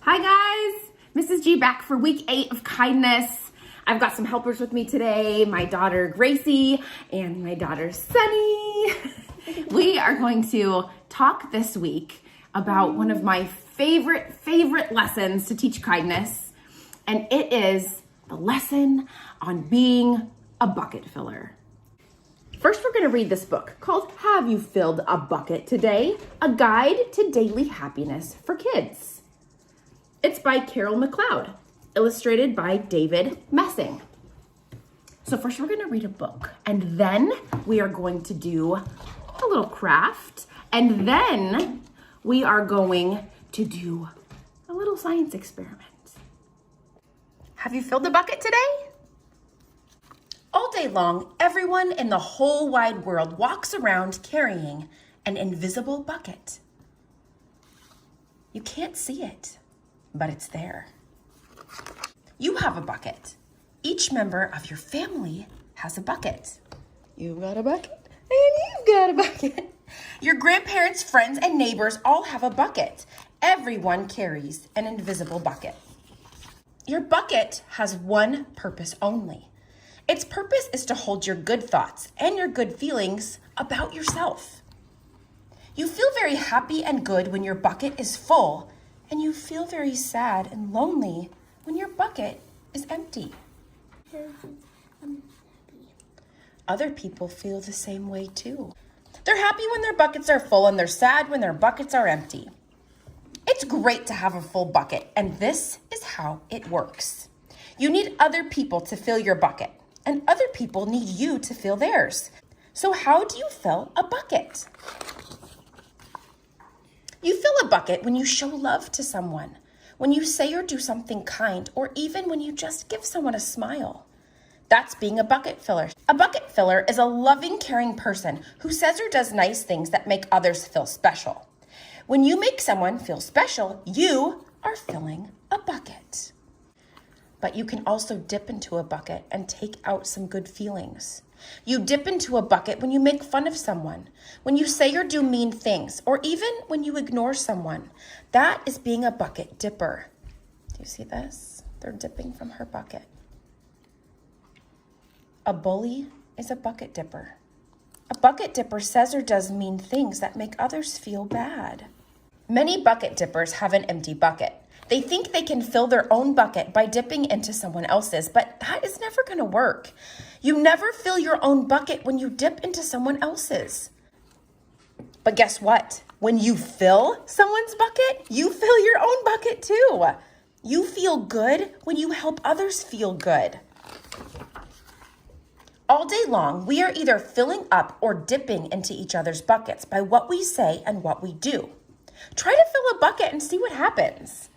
Hi guys, Mrs. G back for week 8 of kindness. I've got some helpers with me today, my daughter Gracie and my daughter Sunny. We are going to talk this week about one of my favorite lessons to teach kindness, and it is the lesson on being a bucket filler. First, we're going to read this book called Have You Filled a Bucket Today? A Guide to Daily Happiness for Kids. It's by McCloud, illustrated by David Messing. So first we're going to read a book, and then we are going to do a little craft, and then we are going to do a little science experiment. Have you filled the bucket today? All day long, everyone in the whole wide world walks around carrying an invisible bucket. You can't see it, but it's there. You have a bucket. Each member of your family has a bucket. You've got a bucket, and you've got a bucket. Your grandparents, friends, and neighbors all have a bucket. Everyone carries an invisible bucket. Your bucket has one purpose only. Its purpose is to hold your good thoughts and your good feelings about yourself. You feel very happy and good when your bucket is full, and you feel very sad and lonely when your bucket is empty. Other people feel the same way too. They're happy when their buckets are full and they're sad when their buckets are empty. It's great to have a full bucket, and this is how it works. You need other people to fill your bucket, and other people need you to fill theirs. So how do you fill a bucket? You fill a bucket when you show love to someone, when you say or do something kind, or even when you just give someone a smile. That's being a bucket filler. A bucket filler is a loving, caring person who says or does nice things that make others feel special. When you make someone feel special, you are filling a bucket. But you can also dip into a bucket and take out some good feelings. You dip into a bucket when you make fun of someone, when you say or do mean things, or even when you ignore someone. That is being a bucket dipper. Do you see this? They're dipping from her bucket. A bully is a bucket dipper. A bucket dipper says or does mean things that make others feel bad. Many bucket dippers have an empty bucket. They think they can fill their own bucket by dipping into someone else's, but that is never going to work. You never fill your own bucket when you dip into someone else's. But guess what? When you fill someone's bucket, you fill your own bucket too. You feel good when you help others feel good. All day long, we are either filling up or dipping into each other's buckets by what we say and what we do. Try to fill a bucket and see what happens.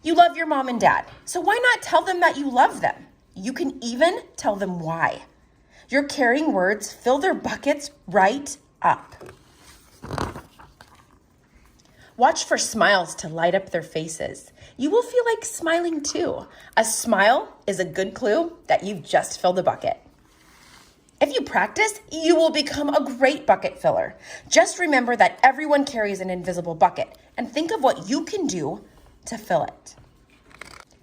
You love your mom and dad, so why not tell them that you love them? You can even tell them why. Your caring words fill their buckets right up. Watch for smiles to light up their faces. You will feel like smiling too. A smile is a good clue that you've just filled a bucket. If you practice, you will become a great bucket filler. Just remember that everyone carries an invisible bucket, and think of what you can do to fill it.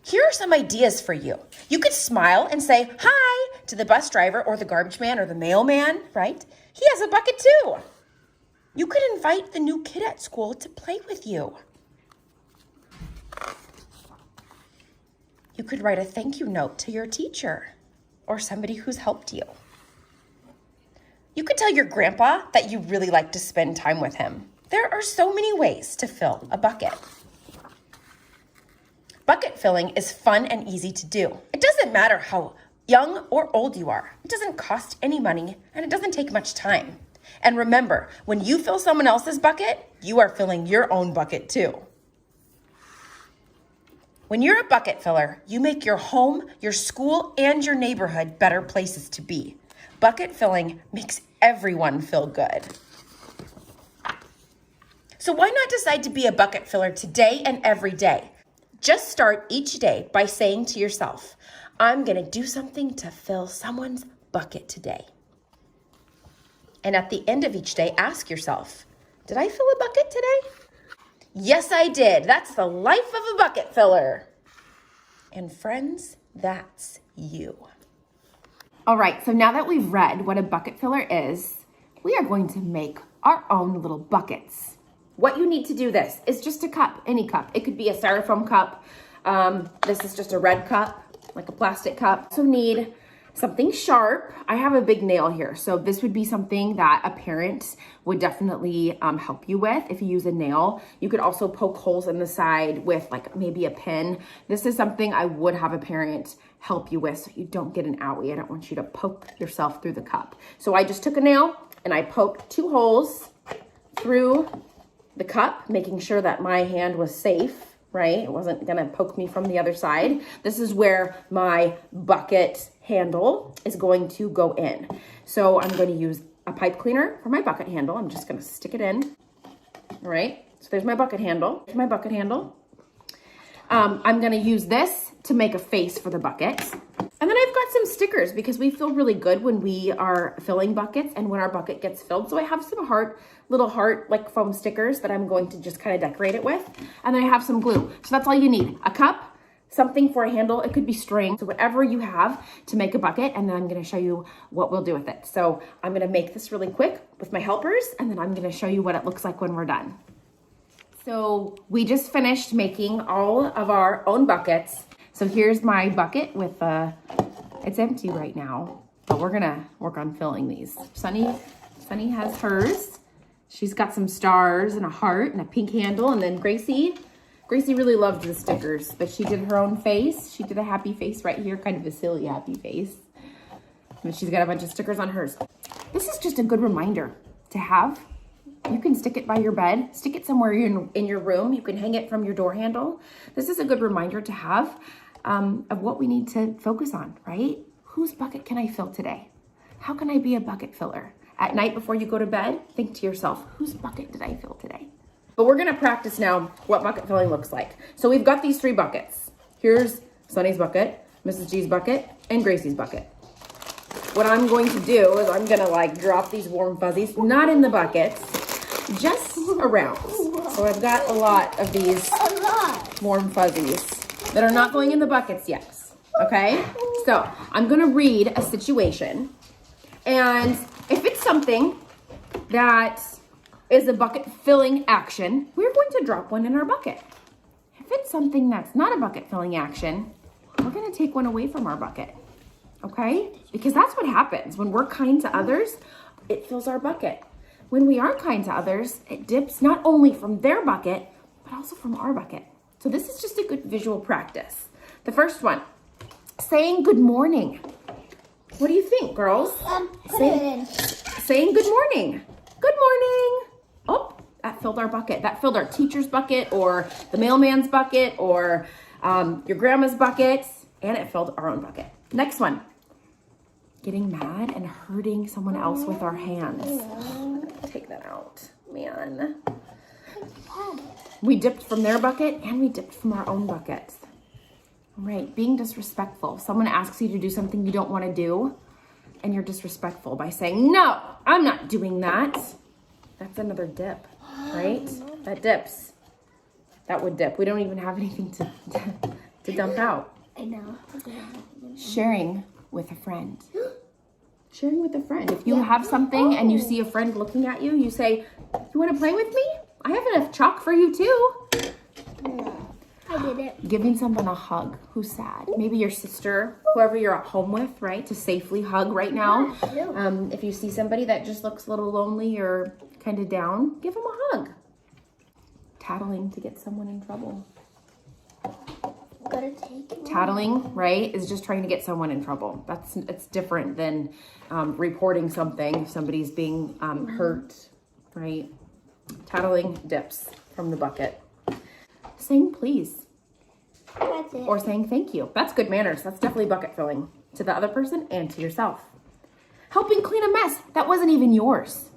Here are some ideas for you. You could smile and say hi to the bus driver or the garbage man or the mailman, right? He has a bucket too. You could invite the new kid at school to play with you. You could write a thank you note to your teacher or somebody who's helped you. You could tell your grandpa that you really like to spend time with him. There are so many ways to fill a bucket. Bucket filling is fun and easy to do. It doesn't matter how young or old you are. It doesn't cost any money, and it doesn't take much time. And remember, when you fill someone else's bucket, you are filling your own bucket too. When you're a bucket filler, you make your home, your school, and your neighborhood better places to be. Bucket filling makes everyone feel good. So why not decide to be a bucket filler today and every day? Just start each day by saying to yourself, I'm going to do something to fill someone's bucket today. And at the end of each day, ask yourself, did I fill a bucket today? Yes, I did. That's the life of a bucket filler. And friends, that's you. All right, so now that we've read what a bucket filler is, we are going to make our own little buckets. What you need to do this is just a cup, any cup. It could be a styrofoam cup. This is just a red cup, like a plastic cup. So need something sharp. I have a big nail here, so this would be something that a parent would definitely help you with if you use a nail. You could also poke holes in the side with like maybe a pin. This is something I would have a parent help you with so you don't get an owie. I don't want you to poke yourself through the cup. So I just took a nail and I poked 2 holes through the cup, making sure that my hand was safe, right? It wasn't gonna poke me from the other side. This is where my bucket handle is going to go in. So I'm going to use a pipe cleaner for my bucket handle. I'm just gonna stick it in, all right? So there's my bucket handle. There's my bucket handle. I'm gonna use this to make a face for the bucket. And then I've got some stickers because we feel really good when we are filling buckets and when our bucket gets filled. So I have some little heart like foam stickers that I'm going to just kind of decorate it with. And then I have some glue. So that's all you need. A cup, something for a handle. It could be string. So whatever you have to make a bucket. And then I'm going to show you what we'll do with it. So I'm going to make this really quick with my helpers. And then I'm going to show you what it looks like when we're done. So we just finished making all of our own buckets. So here's my bucket with it's empty right now, but we're gonna work on filling these. Sunny has hers. She's got some stars and a heart and a pink handle. And then Gracie really loved the stickers, but she did her own face. She did a happy face right here, kind of a silly happy face. And she's got a bunch of stickers on hers. This is just a good reminder to have. You can stick it by your bed, stick it somewhere in your room. You can hang it from your door handle. This is a good reminder to have of what we need to focus on, right? Whose bucket can I fill today? How can I be a bucket filler? At night before you go to bed, think to yourself, whose bucket did I fill today? But we're gonna practice now what bucket filling looks like. So we've got these 3 buckets. Here's Sunny's bucket, Mrs. G's bucket, and Gracie's bucket. What I'm going to do is I'm gonna like drop these warm fuzzies, not in the buckets, just around. So I've got a lot of these warm fuzzies that are not going in the buckets yet, okay? So I'm gonna read a situation, and if it's something that is a bucket filling action, we're going to drop one in our bucket. If it's something that's not a bucket filling action, we're gonna take one away from our bucket, okay? Because that's what happens. When we're kind to others, it fills our bucket. When we aren't kind to others, it dips not only from their bucket, but also from our bucket. So this is just a good visual practice. The first one, saying good morning. What do you think, girls? Saying good morning. Good morning. Oh, that filled our bucket. That filled our teacher's bucket or the mailman's bucket or your grandma's bucket, and it filled our own bucket. Next one, getting mad and hurting someone else with our hands. Take that out, man. We dipped from their bucket and we dipped from our own bucket. Right, being disrespectful. Someone asks you to do something you don't want to do and you're disrespectful by saying, no, I'm not doing that. That's another dip, right? That dips. That would dip. We don't even have anything to dump out. I know. Sharing with a friend. Sharing with a friend. If you have something and you see a friend looking at you, you say, you want to play with me? I have enough chalk for you too. No, I did it. Giving someone a hug who's sad. Maybe your sister, whoever you're at home with, right? To safely hug right now. If you see somebody that just looks a little lonely or kind of down, give them a hug. Tattling to get someone in trouble. Tattling, right, is just trying to get someone in trouble. It's different than reporting something if somebody's being hurt, right? Tattling dips from the bucket. Saying please. That's it. Or saying thank you. That's good manners. That's definitely bucket filling to the other person and to yourself. Helping clean a mess that wasn't even yours.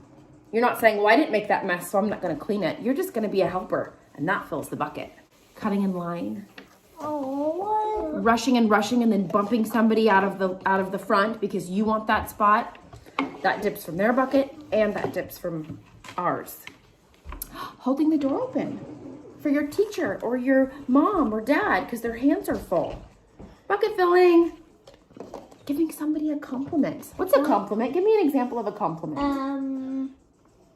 You're not saying, well, I didn't make that mess, so I'm not going to clean it. You're just going to be a helper, and that fills the bucket. Cutting in line. Oh, Rushing and then bumping somebody out of the front because you want that spot. That dips from their bucket and that dips from ours. Holding the door open. for your teacher or your mom or dad because their hands are full. Bucket filling. Giving somebody a compliment. What's a compliment? Give me an example of a compliment.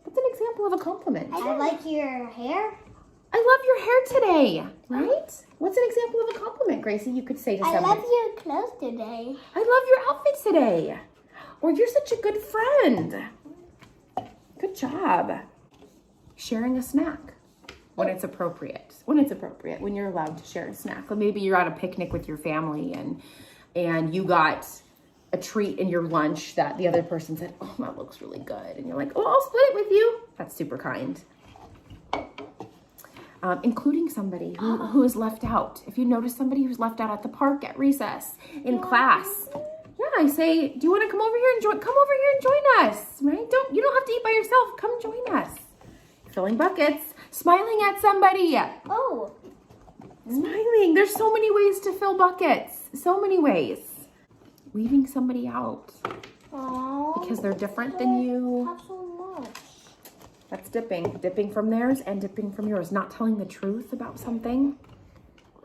What's an example of a compliment? I like your hair. I love your hair today, right? What's an example of a compliment, Gracie, you could say to somebody? I love your clothes today. I love your outfit today. Or you're such a good friend. Good job. Sharing a snack when it's appropriate. When it's appropriate, when you're allowed to share a snack. Or maybe you're at a picnic with your family and you got a treat in your lunch that the other person said, oh, that looks really good. And you're like, oh, I'll split it with you. That's super kind. Including somebody who is left out. If you notice somebody who's left out at the park, at recess, in class, I say, do you want to come over here and join? Come over here and join us, right? You don't have to eat by yourself. Come join us. Filling buckets, smiling at somebody. Oh, Smiling. There's so many ways to fill buckets. So many ways. Leaving somebody out because they're different than you. Not so much. That's dipping. Dipping from theirs and dipping from yours. Not telling the truth about something.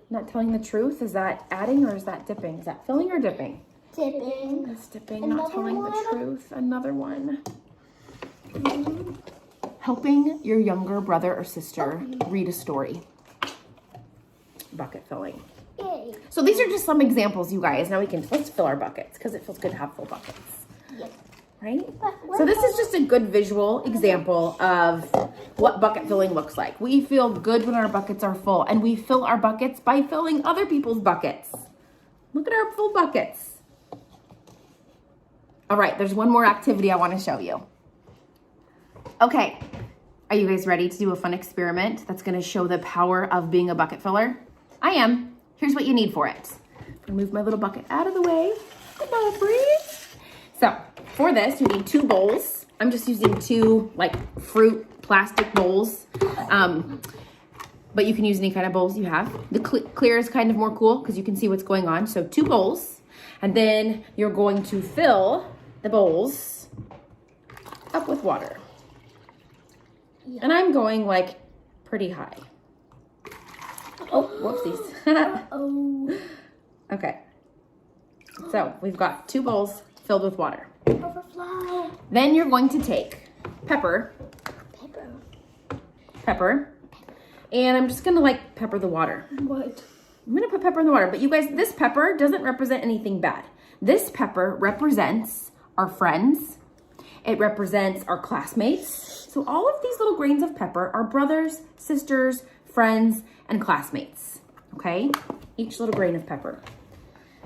Not telling the truth. Is that adding or is that dipping? Is that filling or dipping? Dipping. It's dipping. Not telling the truth. Another one. Helping your younger brother or sister read a story. Bucket filling. Yay. So these are just some examples, you guys. Now let's fill our buckets because it feels good to have full buckets. Yes. Right? So this is just a good visual example of what bucket filling looks like. We feel good when our buckets are full, and we fill our buckets by filling other people's buckets. Look at our full buckets. All right, there's one more activity I want to show you. Okay, are you guys ready to do a fun experiment that's going to show the power of being a bucket filler? I am. Here's what you need for it. I'm gonna move my little bucket out of the way. Come on, breathe. So for this, you need 2 bowls. I'm just using 2 like fruit plastic bowls. But you can use any kind of bowls you have. The clear is kind of more cool because you can see what's going on. So 2 bowls, and then you're going to fill the bowls up with water. Yeah. And I'm going like pretty high. Oh, whoopsies. Oh. Okay. So we've got 2 bowls filled with water. Overflow. Then you're going to take pepper. And I'm just going to like pepper the water. What? I'm going to put pepper in the water. But you guys, this pepper doesn't represent anything bad. This pepper represents our friends. It represents our classmates. So all of these little grains of pepper are brothers, sisters, friends, and classmates. Okay? Each little grain of pepper.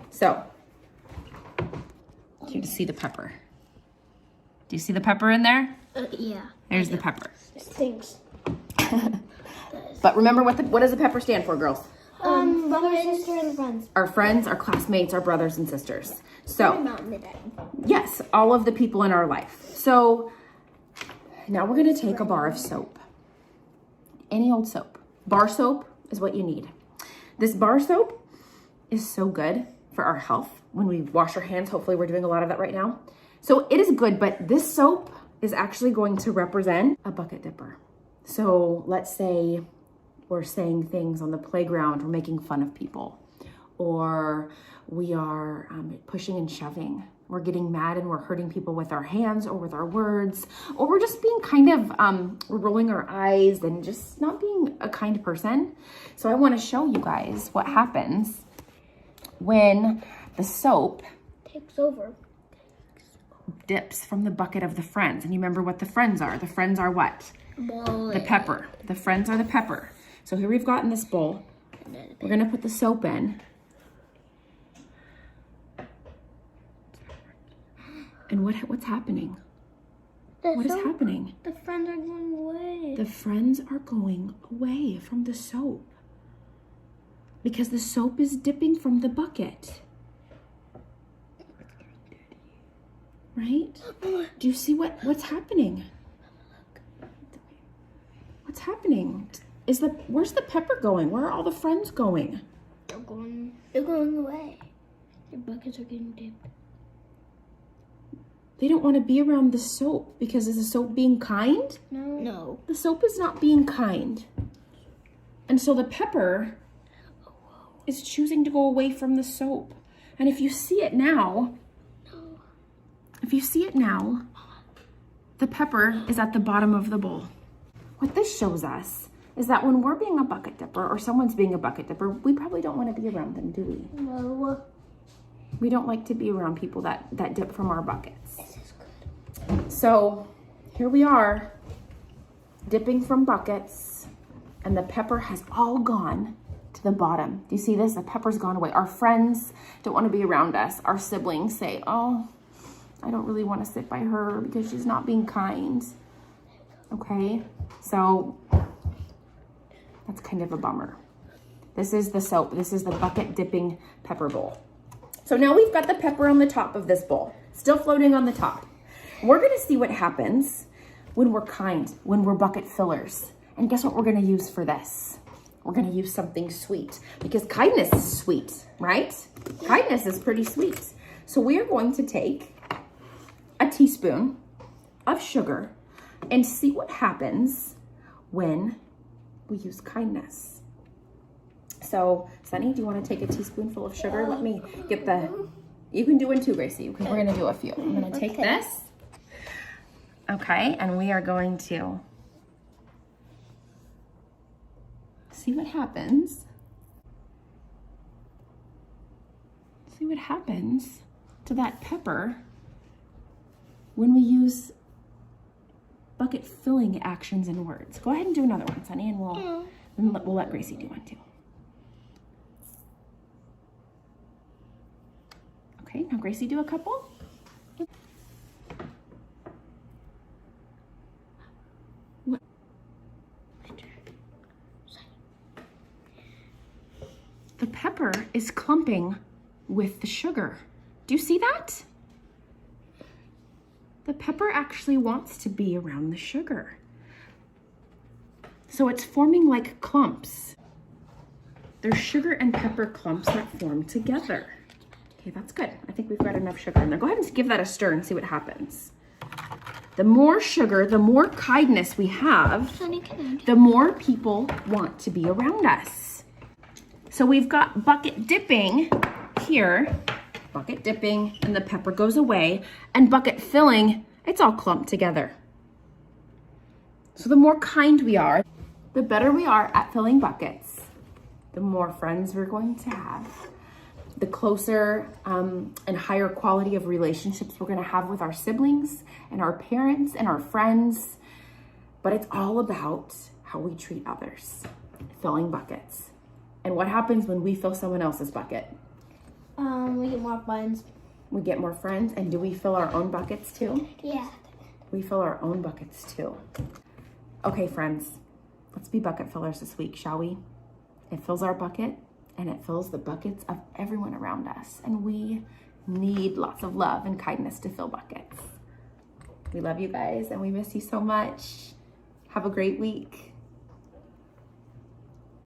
So, you see the pepper. Do you see the pepper in there? Yeah. There's the pepper. It stinks. But remember, what does the pepper stand for, girls? Brother, sister, and friends. Our friends, our classmates, our brothers and sisters. So, Mom and Dad. yes, all of the people in our life. So, now we're going to take a bar of soap. Any old soap. Bar soap is what you need. This bar soap is so good for our health when we wash our hands. Hopefully we're doing a lot of that right now. So it is good, but this soap is actually going to represent a bucket dipper. So let's say we're saying things on the playground, we're making fun of people, or we are pushing and shoving. We're getting mad and we're hurting people with our hands or with our words, or we're just being kind of, we're rolling our eyes and just not being a kind person. So I want to show you guys what happens when the soap Takes over. dips from the bucket of the friends. And you remember what the friends are. The friends are what? Boy. The pepper. The friends are the pepper. So here we've got in this bowl, we're going to put the soap in. And what's happening? What is happening? The friends are going away. The friends are going away from the soap because the soap is dipping from the bucket. Right? Do you see what's happening? What's happening? Where's the pepper going? Where are all the friends going? They're going away. Their buckets are getting dipped. They don't want to be around the soap because is the soap being kind? No. The soap is not being kind. And so the pepper is choosing to go away from the soap. And if you see it now, the pepper is at the bottom of the bowl. What this shows us is that when we're being a bucket dipper or someone's being a bucket dipper, we probably don't want to be around them, do we? No. We don't like to be around people that dip from our buckets. This is good. So here we are, dipping from buckets, and the pepper has all gone to the bottom. Do you see this? The pepper's gone away. Our friends don't want to be around us. Our siblings say, oh, I don't really want to sit by her because she's not being kind. Okay, so that's kind of a bummer. This is the soap. This is the bucket dipping pepper bowl. So now we've got the pepper on the top of this bowl, still floating on the top. We're gonna see what happens when we're kind, when we're bucket fillers. And guess what we're gonna use for this? We're gonna use something sweet because kindness is sweet, right? Kindness is pretty sweet. So we are going to take a teaspoon of sugar and see what happens when we use kindness. So, Sunny, do you want to take a teaspoonful of sugar? Let me get you can do one too, Gracie, because we're going to do a few. I'm going to take this. Okay, and we are going to see what happens. See what happens to that pepper when we use bucket filling actions and words. Go ahead and do another one, Sunny, and we'll let Gracie do one too. Okay, now Gracie, do a couple. What? The pepper is clumping with the sugar. Do you see that? The pepper actually wants to be around the sugar. So it's forming like clumps. There's sugar and pepper clumps that form together. Okay, that's good. I think we've got enough sugar in there. Go ahead and give that a stir and see what happens. The more sugar, the more kindness we have, the more people want to be around us. So we've got bucket dipping here, bucket dipping, and the pepper goes away, and bucket filling, it's all clumped together. So the more kind we are, the better we are at filling buckets, the more friends we're going to have, the closer and higher quality of relationships we're going to have with our siblings and our parents and our friends. But it's all about how we treat others, filling buckets. And what happens when we fill someone else's bucket? We get more friends. We get more friends. And do we fill our own buckets too? Yeah. We fill our own buckets too. Okay, friends, let's be bucket fillers this week, shall we? It fills our bucket and it fills the buckets of everyone around us. And we need lots of love and kindness to fill buckets. We love you guys and we miss you so much. Have a great week.